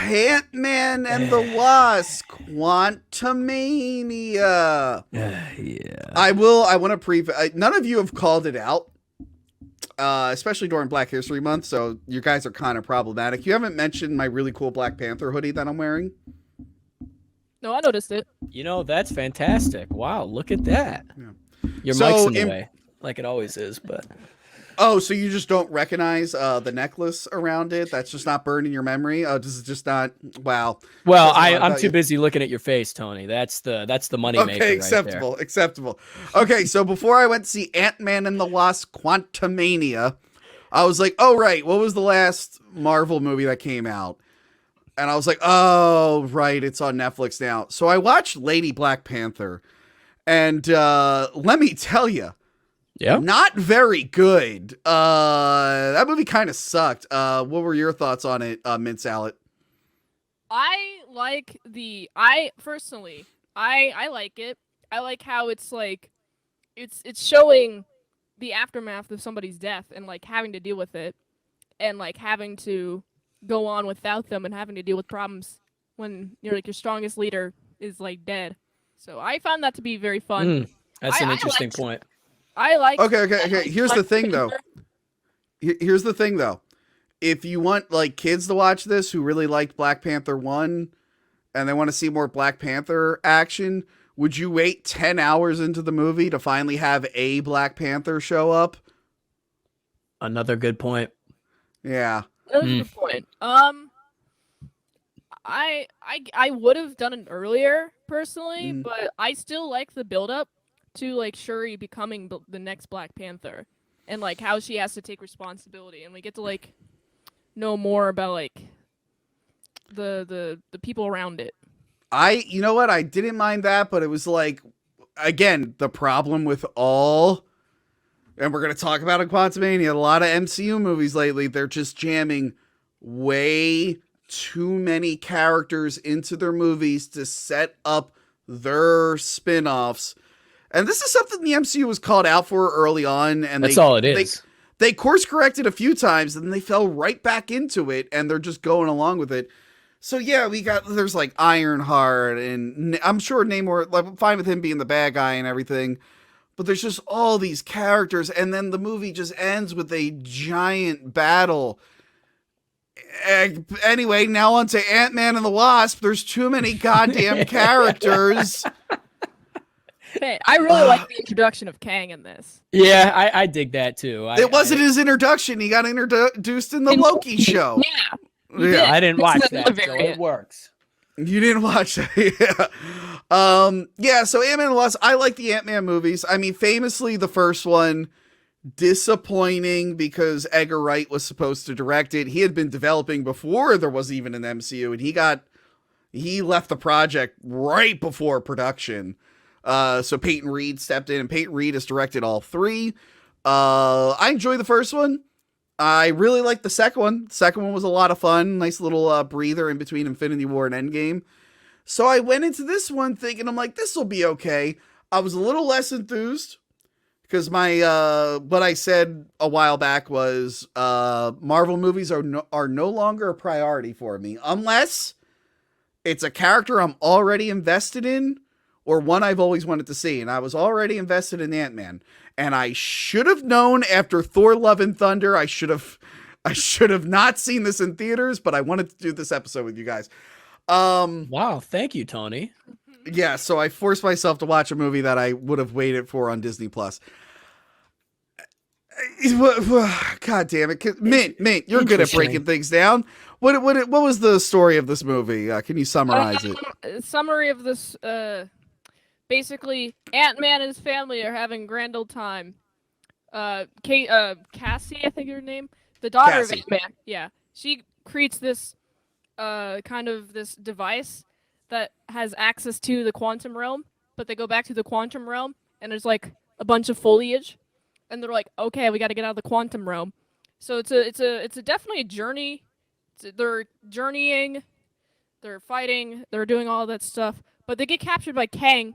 Ant-Man and the Wasp, Quantumania. Yeah. I want to none of you have called it out, especially during Black History Month, so you guys are kind of problematic. You haven't mentioned my really cool Black Panther hoodie that I'm wearing. No, I noticed it. That's fantastic. Wow, look at that. Yeah. Your mic's So, in the way, like it always is, but oh, so you just don't recognize the necklace around it? That's just not burned in your memory? Oh, does it just not? Wow. well, Says a lot I'm about too you. busy looking at your face, Tony. That's the money Okay, maker right there. acceptable. Okay, so before I went to see Ant-Man and the Wasp Quantumania, I was like, oh, right, what was the last Marvel movie that came out? And I was like, oh, right, it's on Netflix now. So I watched Lady Black Panther, and let me tell you, Yeah. not very good. That movie kind of sucked. What were your thoughts on it, Mint Salad? I personally, I like it. I like how it's like, it's showing the aftermath of somebody's death and like having to deal with it, and like having to go on without them and having to deal with problems when you're like your strongest leader is like dead. So I found that to be very fun. That's an I interesting liked, point. I liked. Okay. Here's the thing, though. Here's the thing, though. If you want like kids to watch this who really liked Black Panther 1 and they want to see more Black Panther action, would you wait 10 hours into the movie to finally have a Black Panther show up? Another good point. Yeah. That's a good point. I would have done it earlier personally, but I still like the build up to like Shuri becoming the next Black Panther, and like how she has to take responsibility, and we get to like know more about like the people around it. You know what? I didn't mind that, but it was like, again, the problem with all, and we're going to talk about in Quantumania, a lot of MCU movies lately, they're just jamming way too many characters into their movies to set up their spin-offs. And this is something the MCU was called out for early on, and That's all it is. They course corrected a few times, and then they fell right back into it, and they're just going along with it. So yeah, there's like Ironheart, and I'm sure Namor, like, I'm fine with him being the bad guy and everything, but there's just all these characters, and then the movie just ends with a giant battle. Anyway, now on to Ant-Man and the Wasp. There's too many goddamn characters. Hey, I really like the introduction of Kang in this. Yeah, I dig that too. It wasn't his introduction. He got introduced in the Loki show. Yeah. I didn't watch that, so variant. it works. You didn't watch that, yeah. So Ant-Man and the Wasp, I like the Ant-Man movies. I mean, famously, the first one, disappointing because Edgar Wright was supposed to direct it. He had been developing before there was even an MCU, and he left the project right before production. So Peyton Reed stepped in, and Peyton Reed has directed all three. I enjoy the first one. I really liked the second one. The second one was a lot of fun. Nice little breather in between Infinity War and Endgame. So I went into this one thinking, I'm like, this will be okay. I was a little less enthused because what I said a while back was Marvel movies are no longer a priority for me unless it's a character I'm already invested in or one I've always wanted to see. And I was already invested in Ant-Man. And I should have known after Thor: Love and Thunder, I should have not seen this in theaters, but I wanted to do this episode with you guys. Wow, thank you, Tony. Yeah, so I forced myself to watch a movie that I would have waited for on Disney Plus. God damn it. Mint, you're good at breaking things down. What was the story of this movie? Can you summarize it? Summary of this, basically, Ant-Man and his family are having a grand old time. Cassie, I think her name, the daughter Cassie. of Ant-Man, yeah, she creates this, kind of this device that has access to the quantum realm, but they go back to the quantum realm, and there's like a bunch of foliage, and they're like, okay, we got to get out of the quantum realm. So it's a definitely a journey. They're journeying, they're fighting, they're doing all that stuff, but they get captured by Kang.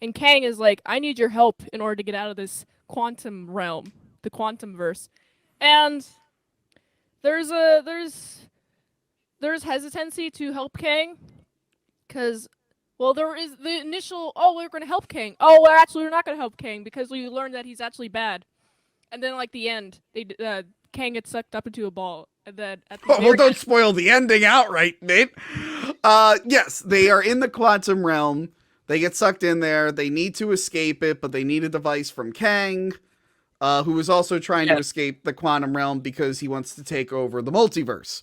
And Kang is like, I need your help in order to get out of this quantum realm, the quantum verse. And there's there's hesitancy to help Kang, because, well, there is the initial, oh, we're going to help Kang. Oh, well, actually, we're not going to help Kang because we learned that he's actually bad. And then, like, the end, Kang gets sucked up into a ball. And then at the Well, very don't end- spoil the ending outright, Nate. Yes, they are in the quantum realm. They get sucked in there. They need to escape it, but they need a device from Kang, who is also trying to escape the quantum realm because he wants to take over the multiverse.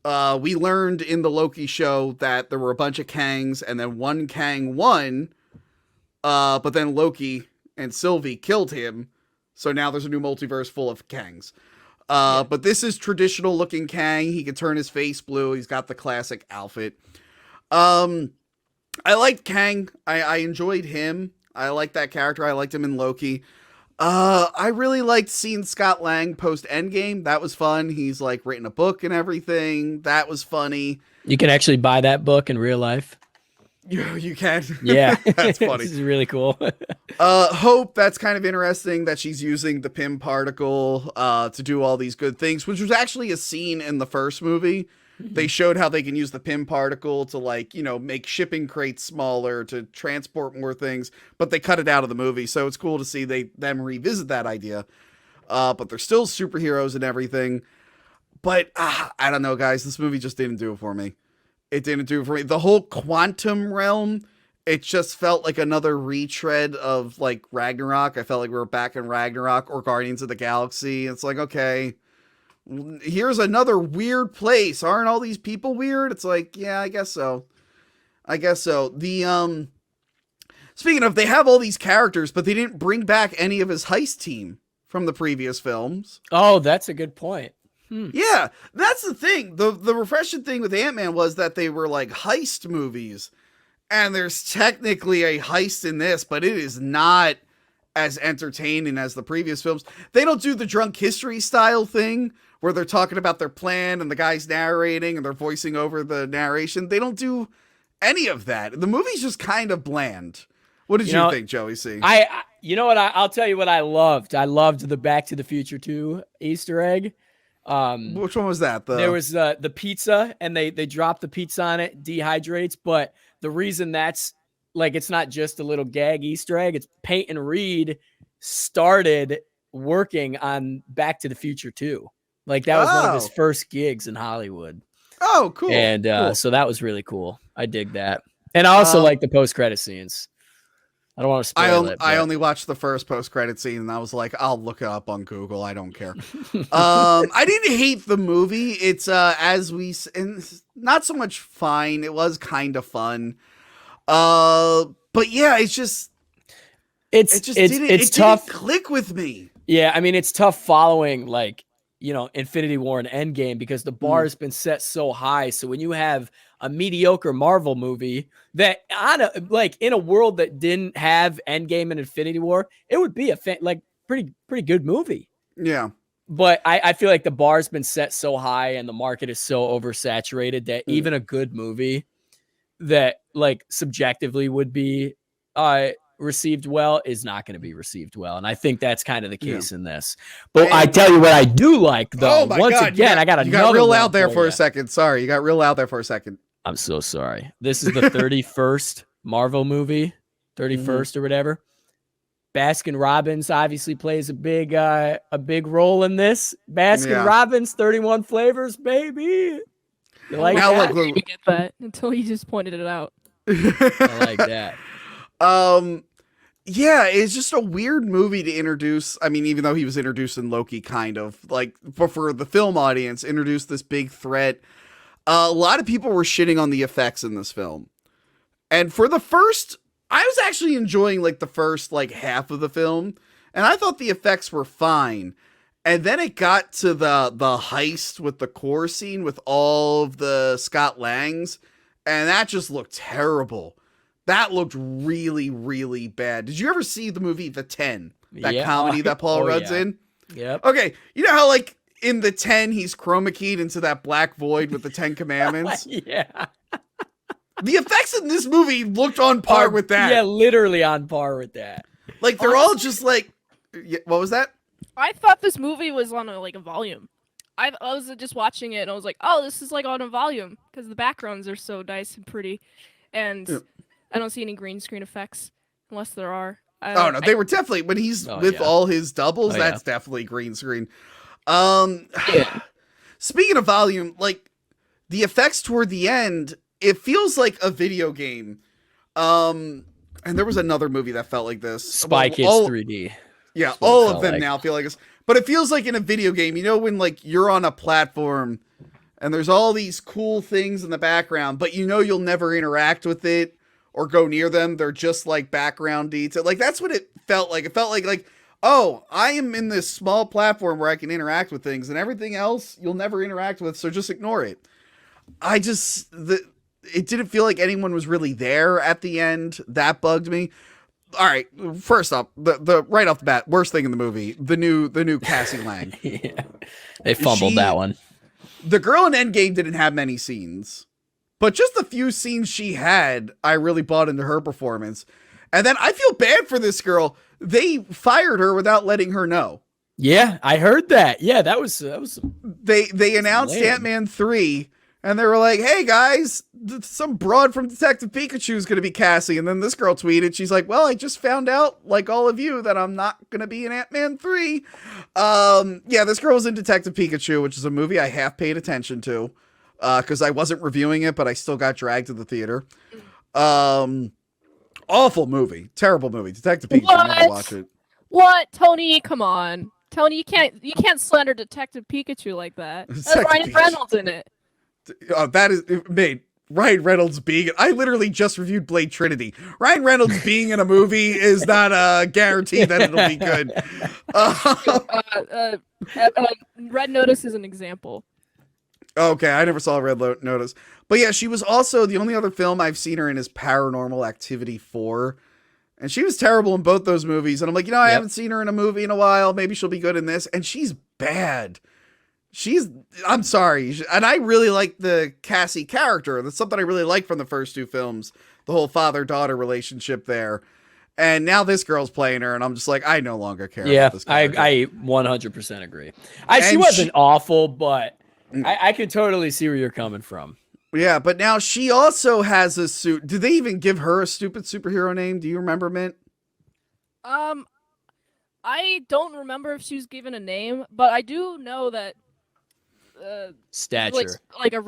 We learned in the Loki show that there were a bunch of Kangs, and then one Kang won, but then Loki and Sylvie killed him, so now there's a new multiverse full of Kangs. But this is traditional looking Kang. He can turn his face blue. He's got the classic outfit. I liked Kang. I enjoyed him. I liked that character. I liked him in Loki. I really liked seeing Scott Lang post Endgame. That was fun. He's like written a book and everything. That was funny. You can actually buy that book in real life. You can. Yeah. That's funny. This is really cool. Hope, that's kind of interesting that she's using the Pym particle to do all these good things, which was actually a scene in the first movie. They showed how they can use the Pym particle to, like, you know, make shipping crates smaller, to transport more things, but they cut it out of the movie. So it's cool to see them revisit that idea. But they're still superheroes and everything. But I don't know, guys. This movie just didn't do it for me. It didn't do it for me. The whole quantum realm, it just felt like another retread of, like, Ragnarok. I felt like we were back in Ragnarok or Guardians of the Galaxy. It's like, okay, here's another weird place. Aren't all these people weird? It's like, yeah, I guess so. The speaking of, they have all these characters, but they didn't bring back any of his heist team from the previous films. Oh, that's a good point. Yeah, that's the thing. The refreshing thing with Ant-Man was that they were like heist movies. And there's technically a heist in this, but it is not as entertaining as the previous films. They don't do the drunk history style thing where they're talking about their plan and the guy's narrating and they're voicing over the narration. They don't do any of that. The movie's just kind of bland. What did you think, Joey C? You know what? I'll tell you what I loved. I loved the Back to the Future 2 Easter egg. Which one was that? There was the pizza, and they drop the pizza on it, dehydrates. But the reason that's like, it's not just a little gag Easter egg. It's Peyton Reed started working on Back to the Future 2. Like, that was one of his first gigs in Hollywood. Oh, cool. And cool. So that was really cool. I dig that. And I also like the post-credit scenes. I don't want to spoil it. I only watched the first post-credit scene, and I was like, I'll look it up on Google. I don't care. I didn't hate the movie. It's not so much fine. It was kind of fun. But yeah, it just tough. Didn't click with me. Yeah, I mean, it's tough following, like, you know, Infinity War and Endgame, because the bar has been set so high. So when you have a mediocre Marvel movie that in a world that didn't have Endgame and Infinity War, it would be a pretty good movie. Yeah. But I feel like the bar's been set so high and the market is so oversaturated that even a good movie that, like, subjectively would be received well is not going to be received well. And I think that's kind of the case in this. But I tell you what I do like, though. I got real loud there for a second. Sorry, you got real loud there for a second. I'm so sorry. This is the 31st Marvel movie, 31st or whatever. Baskin Robbins obviously plays a big role in this. Baskin Robbins, 31 flavors, baby. You like that? I didn't get that until you just pointed it out. I like that. Yeah, it's just a weird movie to introduce. I mean, even though he was introduced in Loki, kind of like for the film audience, introduce this big threat. A lot of people were shitting on the effects in this film. And for the first, I was actually enjoying like the first like half of the film, and I thought the effects were fine. And then it got to the heist with the core scene with all of the Scott Langs, and that just looked terrible. That looked really, really bad. Did you ever see the movie The 10? That comedy that Paul Rudd's in? Yep. Okay, you know how like in The 10 he's chroma keyed into that black void with the 10 Commandments? Yeah. The effects in this movie looked on par with that. Yeah, literally on par with that. Like they're all just like, what was that? I thought this movie was on a volume. I was just watching it and I was like, oh, this is like on a volume because the backgrounds are so nice and pretty, and Yeah. I don't see any green screen effects unless there are. Oh no, they were definitely when he's with all his doubles. That's definitely green screen. Yeah. Speaking of volume, like the effects toward the end, it feels like a video game. And there was another movie that felt like this. Spy Kids 3D. Yeah, all of them now feel like this. But it feels like in a video game, you know, when like you're on a platform and there's all these cool things in the background, but you know you'll never interact with it or go near them. They're just like background detail. Like that's what it felt like. It felt like, oh, I am in this small platform where I can interact with things, and everything else you'll never interact with, so just ignore it. It didn't feel like anyone was really there at the end. That bugged me. All right, first up, the right off the bat, worst thing in the movie, the new Cassie Lang. Yeah. They fumbled that one. The girl in Endgame didn't have many scenes, but just the few scenes she had, I really bought into her performance. And then I feel bad for this girl. They fired her without letting her know. Yeah, I heard that. Yeah, that was They announced Ant-Man 3, and they were like, hey guys, some broad from Detective Pikachu is going to be Cassie. And then this girl tweeted, she's like, well, I just found out, like all of you, that I'm not going to be in Ant-Man 3. Yeah, this girl was in Detective Pikachu, which is a movie I half paid attention to, because I wasn't reviewing it, but I still got dragged to the theater. Awful movie. Terrible movie. Detective Pikachu, never watch it. What? Tony, come on. Tony, you can't slander Detective Pikachu like that. That's Ryan Reynolds in it. That is made Ryan Reynolds being. I literally just reviewed Blade Trinity. Ryan Reynolds being in a movie is not a guarantee that it'll be good. Red Notice is an example. Okay, I never saw Red Notice, but yeah, she was also the only other film I've seen her in is Paranormal Activity 4, and she was terrible in both those movies. And I'm like, you know, I haven't seen her in a movie in a while. Maybe she'll be good in this, and she's bad. I'm sorry. And I really like the Cassie character. That's something I really like from the first two films. The whole father-daughter relationship there. And now this girl's playing her, and I'm just like, I no longer care about this character. I 100% agree. She wasn't awful, but I could totally see where you're coming from. Yeah, but now she also has a suit. Did they even give her a stupid superhero name? Do you remember, Mint? I don't remember if she was given a name, but I do know that Stature, like a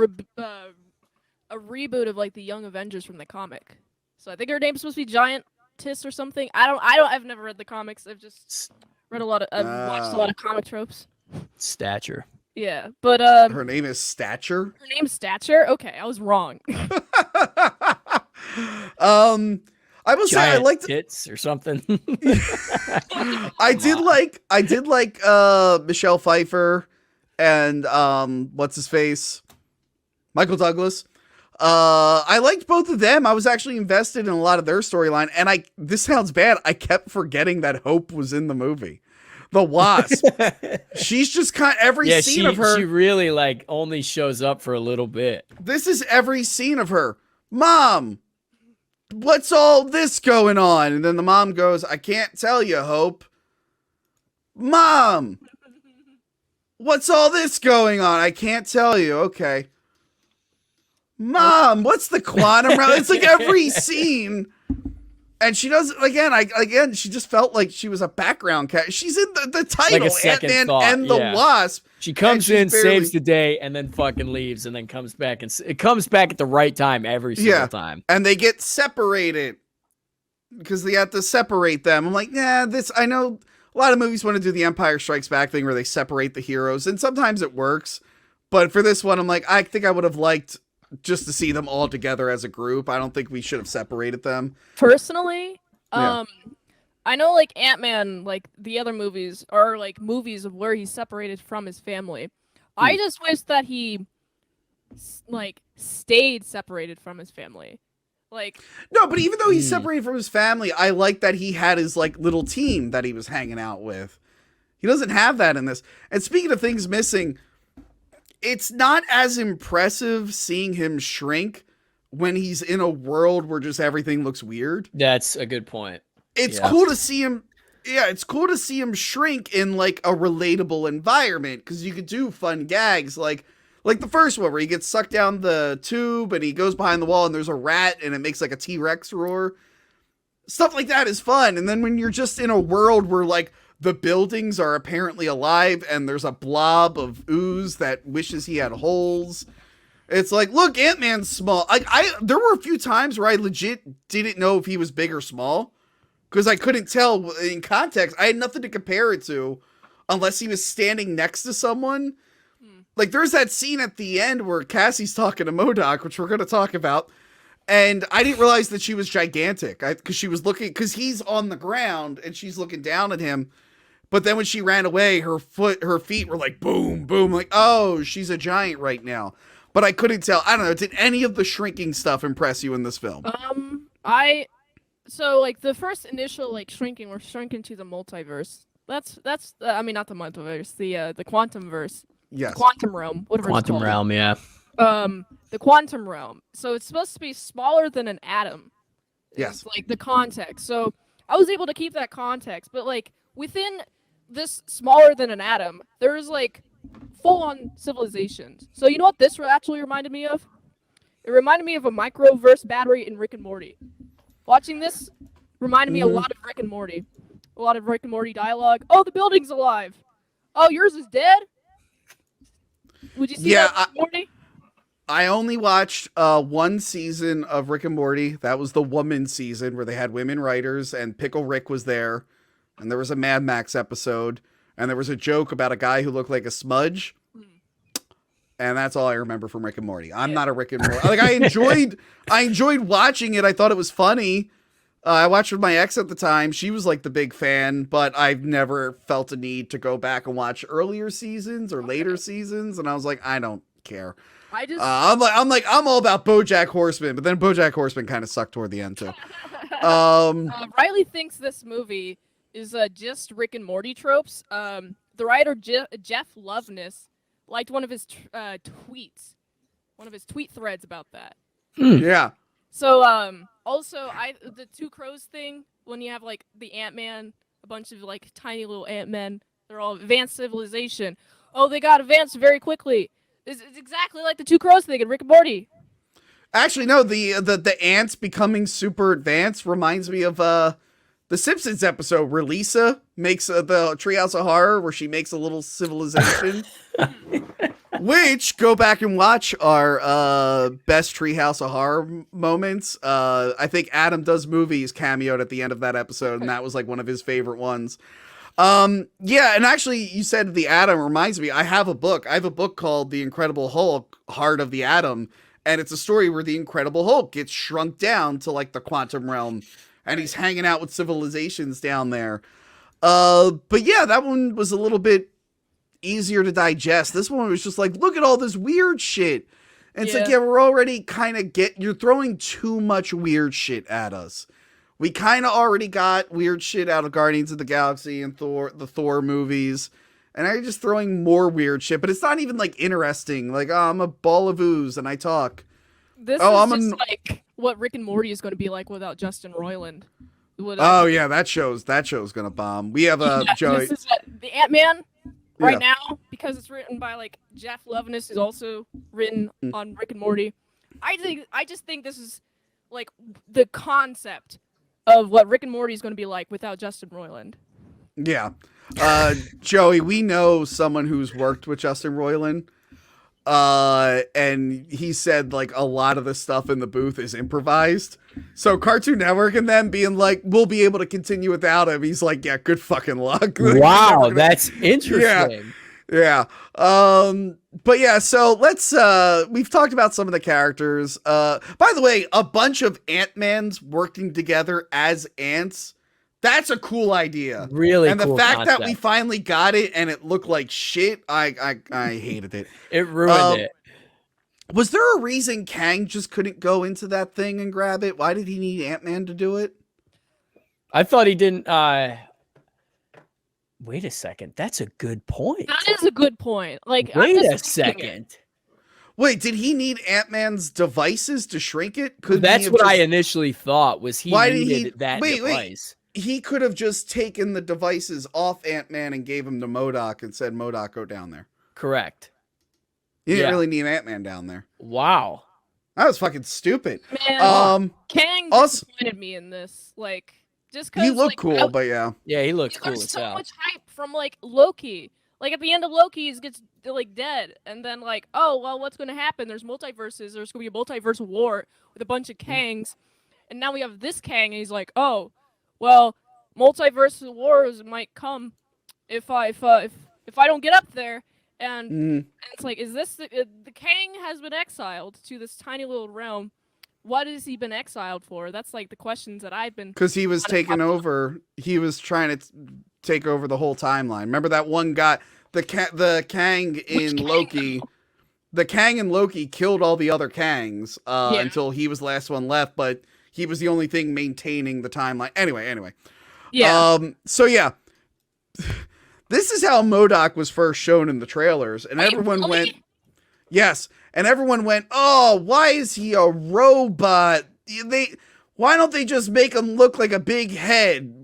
reboot of like the Young Avengers from the comic. So I think her name's supposed to be Giantess or something. I've never read the comics. I've just read I've watched a lot of comic tropes. Stature. Yeah, but her name is Stature. Her name's Stature. Okay, I was wrong. I will say I liked tits or something. I did like Michelle Pfeiffer and what's his face? Michael Douglas. I liked both of them. I was actually invested in a lot of their storyline, and this sounds bad, I kept forgetting that Hope was in the movie. The Wasp. She's just kind of every scene of her. She really like only shows up for a little bit. This is every scene of her. Mom, what's all this going on? And then the mom goes, I can't tell you, Hope. Mom, what's all this going on? I can't tell you. Okay. Mom, what's the quantum realm? It's like every scene. And she does again. She just felt like she was a background cat. She's in the title, like Ant-Man and the Wasp. She comes in, saves the day, and then fucking leaves, and then comes back, and it comes back at the right time every single time. And they get separated because they have to separate them. I'm like, I know a lot of movies want to do the Empire Strikes Back thing where they separate the heroes, and sometimes it works. But for this one, I'm like, I think I would have liked just to see them all together as a group. I don't think we should have separated them. Personally, I know like Ant-Man, like the other movies are like movies of where he's separated from his family. I just wish that he like stayed separated from his family. Like no, but even though he's separated from his family, I like that he had his like little team that he was hanging out with. He doesn't have that in this. And speaking of things missing, it's not as impressive seeing him shrink when he's in a world where just everything looks weird. That's a good point. It's cool to see him Yeah, it's cool to see him shrink in like a relatable environment because you could do fun gags like the first one where he gets sucked down the tube and he goes behind the wall and there's a rat and it makes like a T-Rex roar. Stuff like that is fun. And then when you're just in a world where like the buildings are apparently alive and there's a blob of ooze that wishes he had holes. It's like, look, Ant-Man's small. There were a few times where I legit didn't know if he was big or small. Because I couldn't tell in context. I had nothing to compare it to unless he was standing next to someone. Like, there's that scene at the end where Cassie's talking to Modoc, which we're going to talk about. And I didn't realize that she was gigantic. Because she was looking, because he's on the ground and she's looking down at him. But then when she ran away, her feet were like, boom, boom. Like, oh, she's a giant right now. But I couldn't tell. I don't know. Did any of the shrinking stuff impress you in this film? So like the first initial like shrinking, we're shrinking to the multiverse. That's I mean not the multiverse, the quantum verse. Yes. Quantum realm, whatever it's Quantum called. realm, yeah. The quantum realm. So it's supposed to be smaller than an atom. Yes. It's like the context. So I was able to keep that context, but like within this smaller than an atom, there's like full-on civilizations. So you know what this actually reminded me of? It reminded me of a microverse battery in Rick and Morty. Watching this reminded me a lot of Rick and Morty. A lot of Rick and Morty dialogue. Oh, the building's alive. Oh, yours is dead? Would you see that Rick and Morty? I only watched one season of Rick and Morty. That was the woman season where they had women writers and Pickle Rick was there. And there was a Mad Max episode. And there was a joke about a guy who looked like a smudge. And that's all I remember from Rick and Morty. I'm not a Rick and Morty. Like I enjoyed watching it. I thought it was funny. I watched with my ex at the time. She was like the big fan, but I've never felt a need to go back and watch earlier seasons or later seasons. And I was like, I don't care. I'm all about BoJack Horseman, but then BoJack Horseman kind of sucked toward the end too. Riley thinks this movie is just Rick and Morty tropes. The writer Jeff Loveness liked one of his tweets, one of his tweet threads about that. Yeah. So also the Two Crows thing, when you have like the Ant-Man, a bunch of like tiny little Ant-Men, they're all advanced civilization. Oh, they got advanced very quickly. It's exactly like the Two Crows thing in Rick and Morty. Actually, no, the ants becoming super advanced reminds me of the Simpsons episode where Lisa makes the Treehouse of Horror, where she makes a little civilization. Which, go back and watch our best Treehouse of Horror moments. I think Adam Does Movies cameoed at the end of that episode, and that was like one of his favorite ones. Yeah, and actually, you said the atom reminds me, I have a book. I have a book called The Incredible Hulk, Heart of the Atom, and it's a story where the Incredible Hulk gets shrunk down to like the quantum realm, and he's hanging out with civilizations down there. But yeah, that one was a little bit easier to digest. This one was just like, look at all this weird shit. And it's like, yeah, we're already kind of you're throwing too much weird shit at us. We kind of already got weird shit out of Guardians of the Galaxy and the Thor movies. And now you're just throwing more weird shit, but it's not even like interesting. Like, oh, I'm a ball of ooze and I talk. This is just like what Rick and Morty is going to be like without Justin Roiland. Yeah, that show's gonna bomb. We have Joey. This is the Ant-Man right now, because it's written by like Jeff Loveness, is also written on Rick and Morty. I just think this is like the concept of what Rick and Morty is going to be like without Justin Roiland. Yeah. Joey, we know someone who's worked with Justin Roiland. And he said like a lot of the stuff in the booth is improvised. So Cartoon Network and them being like, we'll be able to continue without him. He's like, yeah, good fucking luck. Wow, that's interesting. Yeah. But yeah, so let's we've talked about some of the characters. By the way, a bunch of Ant-Mans working together as ants. That's a cool idea. Really and cool the fact concept. that we finally got it and it looked like shit, I hated it. It ruined it. Was there a reason Kang just couldn't go into that thing and grab it? Why did he need Ant-Man to do it? I thought he didn't. Wait a second. That's a good point. That is a good point. Like, wait a second. Wait, did he need Ant-Man's devices to shrink it? That's what I initially thought was he needed that device. he could have just taken the devices off Ant-Man and gave them to Modoc and said, Modoc, go down there. Correct. He didn't Yeah. really need Ant-Man down there. Wow. That was fucking stupid. Man, Kang also- disappointed me in this. Like, just because He looked cool, but yeah. Yeah, he looks cool there's as so hell. much hype from like Loki. Like at the end of Loki, he gets like dead, and then like, oh well, what's going to happen? There's multiverses. There's going to be a multiverse war with a bunch of Kangs, and now we have this Kang, and he's like, oh, well, multiverse wars might come if I don't get up there, and it's like, is this the Kang has been exiled to this tiny little realm? What has he been exiled for? That's like the questions that I've been. Because he was taking over. He was trying to take over the whole timeline. Remember that one guy, the Kang in Loki. The Kang in Loki killed all the other Kangs until he was the last one left, but he was the only thing maintaining the timeline. Anyway. Yeah. So yeah. This is how Modoc was first shown in the trailers, and everyone went, yes, and everyone went, oh, why is he a robot? Why don't they just make him look like a big head?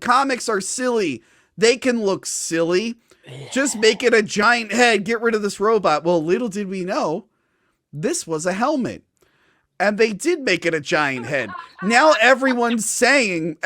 Comics are silly. They can look silly. Just make it a giant head. Get rid of this robot. Well, little did we know, this was a helmet. And they did make it a giant head. Now everyone's saying,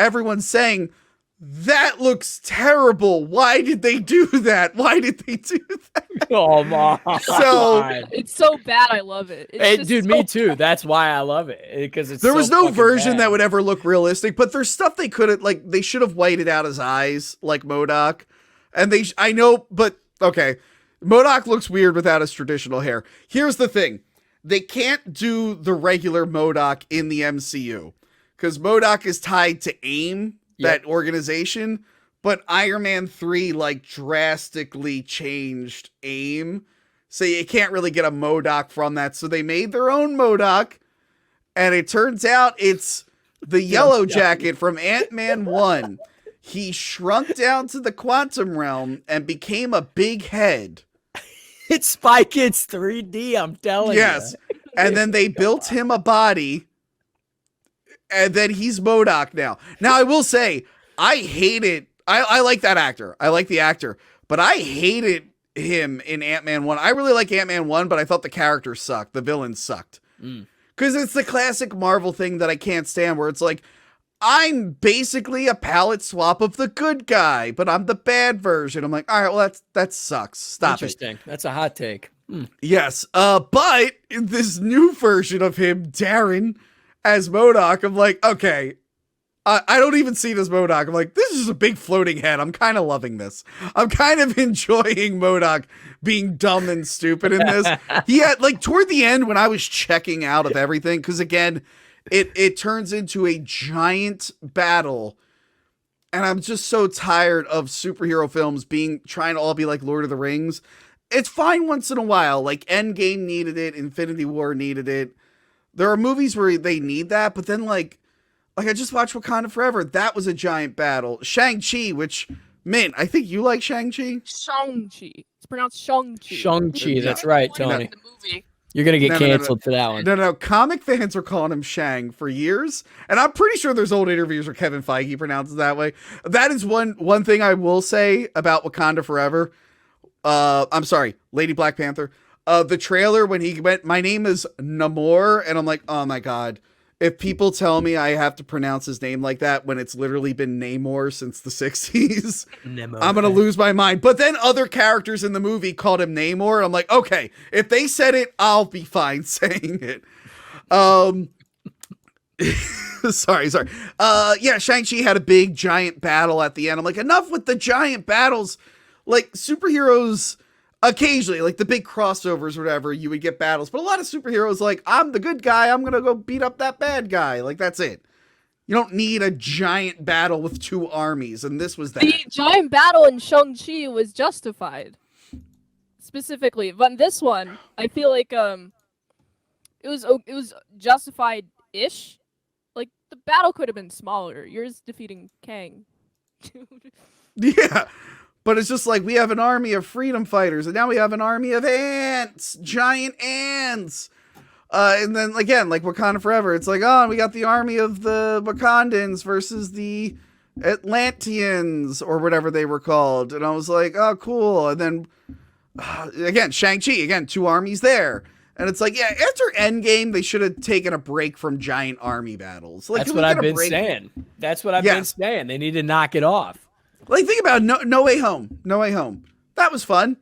that looks terrible. Why did they do that? Why did they do that? Oh my! So it's so bad. I love it. Hey, It's dude, so me too. That's why I love it, because it's there so was no fucking version bad. that would ever look realistic, but there's stuff they could have, like, they should have whited out his eyes like Modoc. And I know, but okay. Modoc looks weird without his traditional hair. Here's the thing. They can't do the regular Modoc in the MCU because Modoc is tied to AIM, that organization, but Iron Man 3 like drastically changed AIM. So you can't really get a Modoc from that. So they made their own Modoc, and it turns out it's the Yellow Jacket from Ant-Man 1. He shrunk down to the quantum realm and became a big head. It's Spy Kids 3D, I'm telling you. Yes. And then they built him a body, and then he's Modoc now. Now, I will say, I hated, I like that actor. I like the actor, but I hated him in Ant-Man 1. I really like Ant-Man 1, but I thought the character sucked. The villain sucked. Because it's the classic Marvel thing that I can't stand, where it's like, I'm basically a palette swap of the good guy, but I'm the bad version. I'm like, all right, well, that sucks. Stop it. Interesting. That's a hot take. Yes. But in this new version of him, Darren, as Modoc, I'm like, okay, I don't even see this Modoc. I'm like, this is a big floating head. I'm kind of loving this. I'm kind of enjoying Modoc being dumb and stupid in this. He had, like, toward the end when I was checking out of everything, because again, it turns into a giant battle, and I'm just so tired of superhero films trying to all be like Lord of the Rings. It's fine once in a while, like Endgame needed it, Infinity War needed it. There are movies where they need that, but then like I just watched Wakanda Forever. That was a giant battle. Shang-Chi, which, Mint, I think you like Shang-Chi? Shang-Chi. It's pronounced Shang-Chi. Shang-Chi, that's right, Tony. The movie. You're going to get No. canceled for that one. No. Comic fans were calling him Shang for years, and I'm pretty sure there's old interviews where Kevin Feige pronounces it that way. That is one thing I will say about Wakanda Forever. I'm sorry, Lady Black Panther. The trailer when he went, my name is Namor, and I'm like, oh my god. If people tell me I have to pronounce his name like that when it's literally been Namor since the 60s, I'm going to lose my mind. But then other characters in the movie called him Namor. I'm like, okay, if they said it, I'll be fine saying it. Sorry. Yeah, Shang-Chi had a big giant battle at the end. I'm like, enough with the giant battles. Like, superheroes occasionally, like the big crossovers or whatever, you would get battles. But a lot of superheroes, like, I'm the good guy, I'm gonna go beat up that bad guy. Like, that's it. You don't need a giant battle with two armies, and this was that. The giant battle in Shang-Chi was justified. Specifically. But in this one, I feel like it was justified-ish. Like, the battle could have been smaller. Yours defeating Kang. Yeah. But it's just like, we have an army of freedom fighters, and now we have an army of ants, giant ants. And then again, like Wakanda Forever, it's like, oh, we got the army of the Wakandans versus the Atlanteans or whatever they were called. And I was like, oh, cool. And then again, Shang-Chi, again, 2 armies there. And it's like, yeah, after Endgame, they should have taken a break from giant army battles. Like, That's what I've been saying. That's what I've been saying. They need to knock it off. Like, think about No Way Home. No Way Home. That was fun.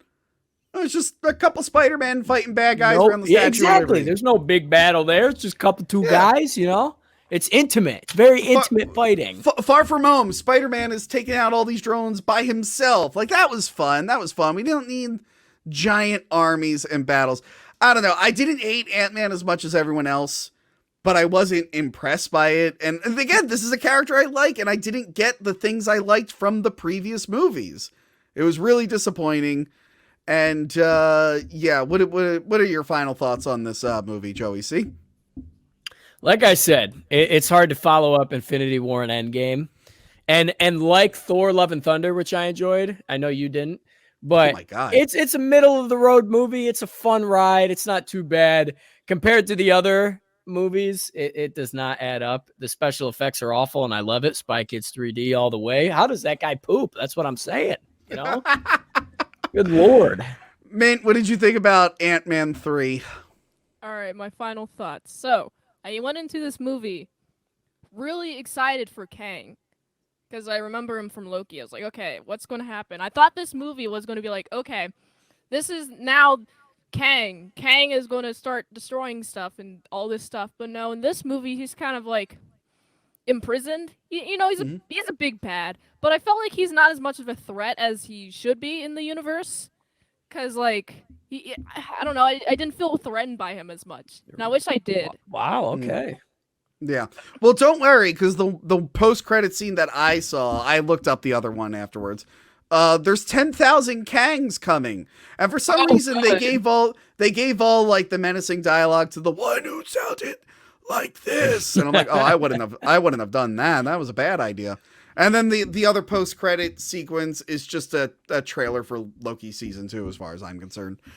It was just a couple Spider-Man fighting bad guys around the Statue exactly. of Liberty. There's no big battle there. It's just two guys, you know? It's intimate. It's very intimate fighting. Far From Home, Spider-Man is taking out all these drones by himself. Like, that was fun. That was fun. We don't need giant armies and battles. I don't know. I didn't hate Ant-Man as much as everyone else, but I wasn't impressed by it. And again, this is a character I like, and I didn't get the things I liked from the previous movies. It was really disappointing. And yeah, what are your final thoughts on this movie, Joey C? Like I said, it's hard to follow up Infinity War and Endgame. And like Thor: Love and Thunder, which I enjoyed. I know you didn't. But oh my God. It's a middle of the road movie. It's a fun ride. It's not too bad compared to the other movies. It does not add up. The special effects are awful, and I love it. Spy Kids 3D all the way. How does that guy poop? That's what I'm saying. You know, good Lord. Mint, what did you think about Ant-Man 3? All right, my final thoughts. So I went into this movie really excited for Kang. Because I remember him from Loki. I was like, okay, what's going to happen? I thought this movie was going to be like, okay, this is now Kang. Kang is going to start destroying stuff and all this stuff. But no, in this movie, he's kind of like imprisoned. You know, he's a big bad. But I felt like he's not as much of a threat as he should be in the universe. Because, like, I don't know. I didn't feel threatened by him as much. And I wish I did. Wow, okay. Yeah. Well, don't worry, because the post-credit scene that I saw, I looked up the other one afterwards. There's 10,000 Kangs coming, and for some reason they gave all like the menacing dialogue to the one who sounded like this, and I'm like, oh, I wouldn't have done that. That was a bad idea. And then the other post-credit sequence is just a trailer for Loki season 2, as far as I'm concerned.